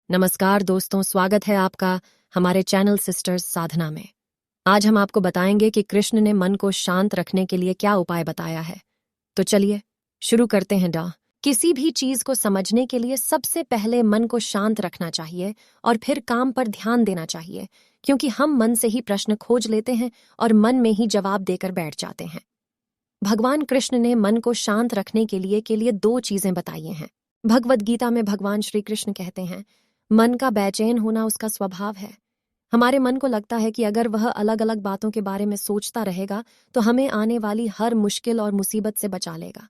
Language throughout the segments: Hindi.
नमस्कार दोस्तों, स्वागत है आपका हमारे चैनल सिस्टर्स साधना में। आज हम आपको बताएंगे कि कृष्ण ने मन को शांत रखने के लिए क्या उपाय बताया है। तो चलिए शुरू करते हैं। किसी भी चीज को समझने के लिए सबसे पहले मन को शांत रखना चाहिए और फिर काम पर ध्यान देना चाहिए, क्योंकि हम मन से ही प्रश्न खोज लेते हैं और मन में ही जवाब देकर बैठ जाते हैं। भगवान कृष्ण ने मन को शांत रखने के लिए दो चीजें बताई हैं। भगवद गीता में भगवान श्री कृष्ण कहते हैं, मन का बेचैन होना उसका स्वभाव है। हमारे मन को लगता है कि अगर वह अलग अलग बातों के बारे में सोचता रहेगा तो हमें आने वाली हर मुश्किल और मुसीबत से बचा लेगा,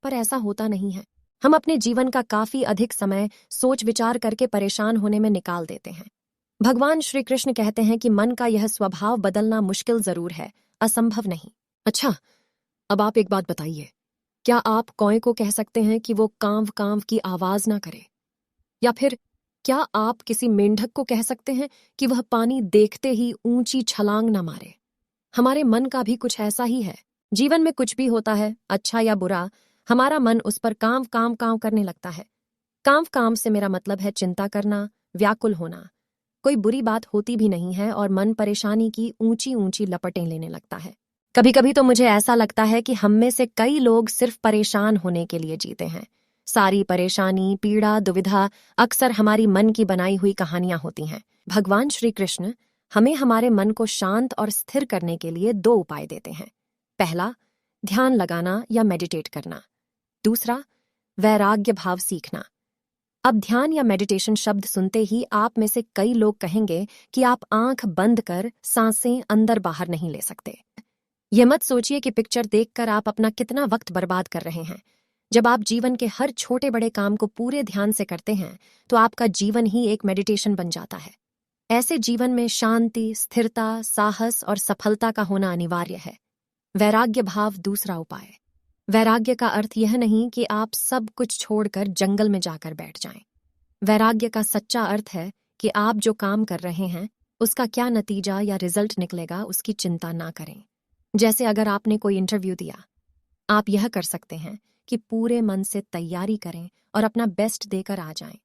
पर ऐसा होता नहीं है। हम अपने जीवन का काफी अधिक समय सोच विचार करके परेशान होने में निकाल देते हैं। भगवान श्री कृष्ण कहते हैं कि मन का यह स्वभाव बदलना मुश्किल जरूर है, असंभव नहीं। अच्छा, अब आप एक बात बताइए, क्या आप कौए को कह सकते हैं कि वो कांव कांव की आवाज ना करे? या फिर क्या आप किसी मेंढक को कह सकते हैं कि वह पानी देखते ही ऊंची छलांग न मारे? हमारे मन का भी कुछ ऐसा ही है। जीवन में कुछ भी होता है, अच्छा या बुरा, हमारा मन उस पर कांव कांव कांव करने लगता है। कांव कांव से मेरा मतलब है चिंता करना, व्याकुल होना। कोई बुरी बात होती भी नहीं है और मन परेशानी की ऊंची ऊंची लपटें लेने लगता है। कभी कभी तो मुझे ऐसा लगता है कि हम में से कई लोग सिर्फ परेशान होने के लिए जीते हैं। सारी परेशानी, पीड़ा, दुविधा अक्सर हमारी मन की बनाई हुई कहानियां होती हैं। भगवान श्री कृष्ण हमें हमारे मन को शांत और स्थिर करने के लिए दो उपाय देते हैं। पहला, ध्यान लगाना या मेडिटेट करना। दूसरा, वैराग्य भाव सीखना। अब ध्यान या मेडिटेशन शब्द सुनते ही आप में से कई लोग कहेंगे कि आप आंख बंद कर सांसें अंदर बाहर नहीं ले सकते। यह मत सोचिए कि पिक्चर देखकर आप अपना कितना वक्त बर्बाद कर रहे हैं। जब आप जीवन के हर छोटे बड़े काम को पूरे ध्यान से करते हैं तो आपका जीवन ही एक मेडिटेशन बन जाता है। ऐसे जीवन में शांति, स्थिरता, साहस और सफलता का होना अनिवार्य है। वैराग्य भाव दूसरा उपाय। वैराग्य का अर्थ यह नहीं कि आप सब कुछ छोड़कर जंगल में जाकर बैठ जाएं। वैराग्य का सच्चा अर्थ है कि आप जो काम कर रहे हैं उसका क्या नतीजा या रिजल्ट निकलेगा उसकी चिंता ना करें। जैसे अगर आपने कोई इंटरव्यू दिया, आप यह कर सकते हैं कि पूरे मन से तैयारी करें और अपना बेस्ट देकर आ जाएं।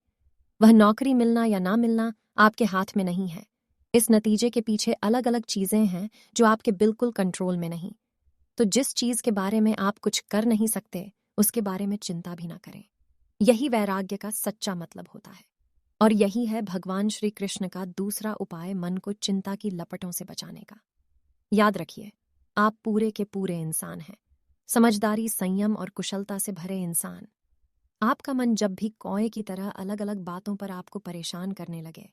वह नौकरी मिलना या ना मिलना आपके हाथ में नहीं है। इस नतीजे के पीछे अलग अलग चीजें हैं जो आपके बिल्कुल कंट्रोल में नहीं। तो जिस चीज के बारे में आप कुछ कर नहीं सकते उसके बारे में चिंता भी ना करें। यही वैराग्य का सच्चा मतलब होता है। और यही है भगवान श्री कृष्ण का दूसरा उपाय मन को चिंता की लपटों से बचाने का। याद रखिए, आप पूरे के पूरे इंसान हैं, समझदारी, संयम और कुशलता से भरे इंसान। आपका मन जब भी कौए की तरह अलग अलग बातों पर आपको परेशान करने लगे,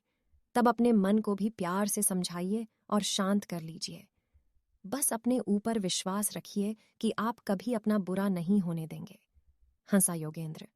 तब अपने मन को भी प्यार से समझाइए और शांत कर लीजिए। बस अपने ऊपर विश्वास रखिए कि आप कभी अपना बुरा नहीं होने देंगे। हंसा योगेंद्र।